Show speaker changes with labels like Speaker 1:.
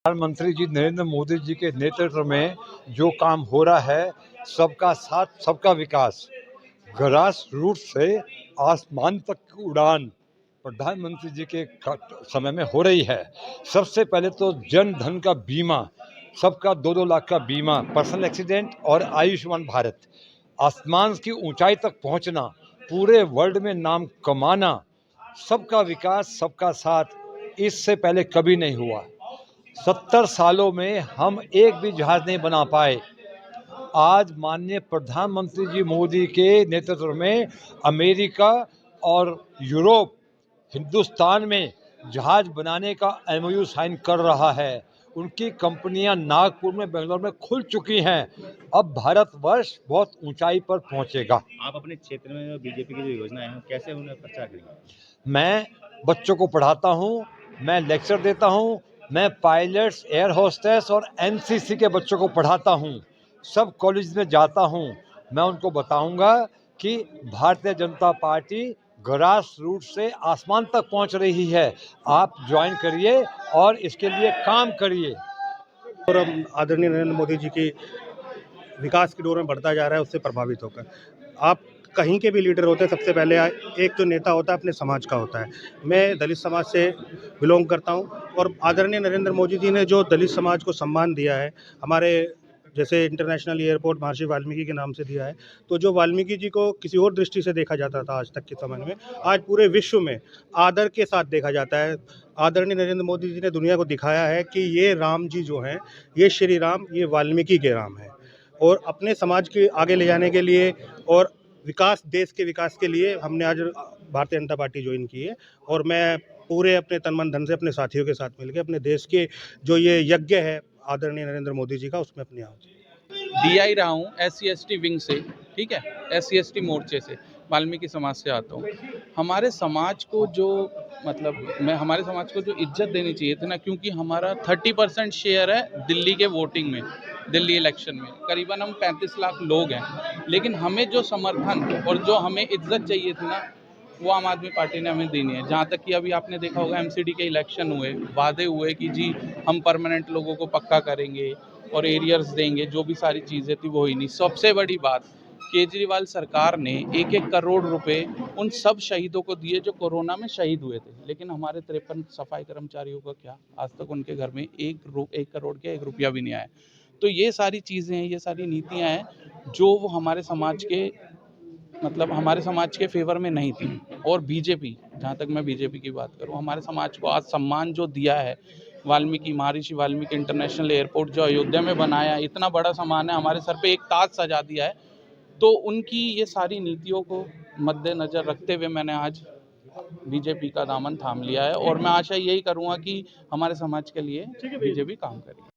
Speaker 1: प्रधानमंत्री जी नरेंद्र मोदी जी के नेतृत्व में जो काम हो रहा है, सबका साथ सबका विकास, ग्रास रूट से आसमान तक की उड़ान प्रधानमंत्री जी के समय में हो रही है। सबसे पहले तो जन धन का बीमा, सबका 2-2 लाख का बीमा, पर्सनल एक्सीडेंट और आयुष्मान भारत, आसमान की ऊंचाई तक पहुंचना, पूरे वर्ल्ड में नाम कमाना, सबका विकास सबका साथ, इससे पहले कभी नहीं हुआ। 70 सालों में हम एक भी जहाज नहीं बना पाए। आज माननीय प्रधानमंत्री जी मोदी के नेतृत्व में अमेरिका और यूरोप हिंदुस्तान में जहाज बनाने का एमओयू साइन कर रहा है। उनकी कंपनियां नागपुर में, बेंगलोर में खुल चुकी हैं। अब भारतवर्ष बहुत ऊंचाई पर पहुंचेगा।
Speaker 2: आप अपने क्षेत्र में बीजेपी की जो योजनाएं हैं कैसे उन्हें प्रचार करेंगे?
Speaker 1: मैं बच्चों को पढ़ाता हूँ, मैं लेक्चर देता हूँ, मैं पायलट्स, एयर होस्टेस और एनसीसी के बच्चों को पढ़ाता हूँ, सब कॉलेज में जाता हूँ। मैं उनको बताऊंगा कि Bharatiya Janata party grass root से आसमान तक पहुंच रही है। आप ज्वाइन करिए और इसके लिए काम करिए।
Speaker 3: और हम आदरणीय नरेंद्र मोदी जी की विकास की डोर में बढ़ता जा रहा है, उससे प्रभावित होकर आप कहीं के भी लीडर होते हैं, सबसे पहले एक जो नेता होता है अपने समाज का होता है। मैं दलित समाज से बिलोंग करता हूं और आदरणीय नरेंद्र मोदी जी ने जो दलित समाज को सम्मान दिया है, हमारे जैसे इंटरनेशनल एयरपोर्ट महर्षि वाल्मीकि के नाम से दिया है, तो जो वाल्मीकि जी को किसी और दृष्टि से देखा जाता था आज तक के समय में, आज पूरे विश्व में आदर के साथ देखा जाता है। आदरणीय नरेंद्र मोदी जी ने दुनिया को दिखाया है कि ये राम जी जो हैं, ये श्री राम, ये वाल्मीकि के राम हैं। और अपने समाज के आगे ले जाने के लिए और विकास, देश के विकास के लिए हमने आज भारतीय जनता पार्टी ज्वाइन की है। और मैं पूरे अपने तन मन धन से अपने साथियों के साथ मिलकर अपने देश के जो ये यज्ञ है आदरणीय नरेंद्र मोदी जी का, उसमें अपनी आहुति
Speaker 4: डी आई रहा हूँ SC/ST विंग से, ठीक है, SC/ST मोर्चे से, वाल्मीकि समाज से आता हूँ। हमारे समाज को जो हमारे समाज को जो इज्जत देनी चाहिए थी ना, क्योंकि हमारा 30% शेयर है दिल्ली के वोटिंग में, दिल्ली इलेक्शन में करीबन हम 35 लाख लोग हैं, लेकिन हमें जो समर्थन और जो हमें इज्जत चाहिए थी ना, वो आम आदमी पार्टी ने हमें देनी है। जहाँ तक कि अभी आपने देखा होगा MCD के इलेक्शन हुए, वादे हुए कि जी हम परमानेंट लोगों को पक्का करेंगे और एरियर्स देंगे, जो भी सारी चीज़ें थी वो ही नहीं। सबसे बड़ी बात, केजरीवाल सरकार ने 1-1 करोड़ रुपए उन सब शहीदों को दिए जो कोरोना में शहीद हुए थे, लेकिन हमारे 53 सफाई कर्मचारियों का क्या, आज तक उनके घर में 1 करोड़ क्या 1 रुपया भी नहीं आया। तो ये सारी चीज़ें हैं, ये सारी नीतियाँ हैं जो वो हमारे समाज के हमारे समाज के फेवर में नहीं थी। और बीजेपी, जहाँ तक मैं बीजेपी की बात करूँ, हमारे समाज को आज सम्मान जो दिया है, वाल्मीकि, महर्षि वाल्मीकि इंटरनेशनल एयरपोर्ट जो अयोध्या में बनाया, इतना बड़ा सम्मान है, हमारे सर पे एक ताज सजा दिया है। तो उनकी ये सारी नीतियों को मद्देनज़र रखते हुए मैंने आज बीजेपी का दामन थाम लिया है और मैं आशा यही करूँगा कि हमारे समाज के लिए बीजेपी काम करेगी।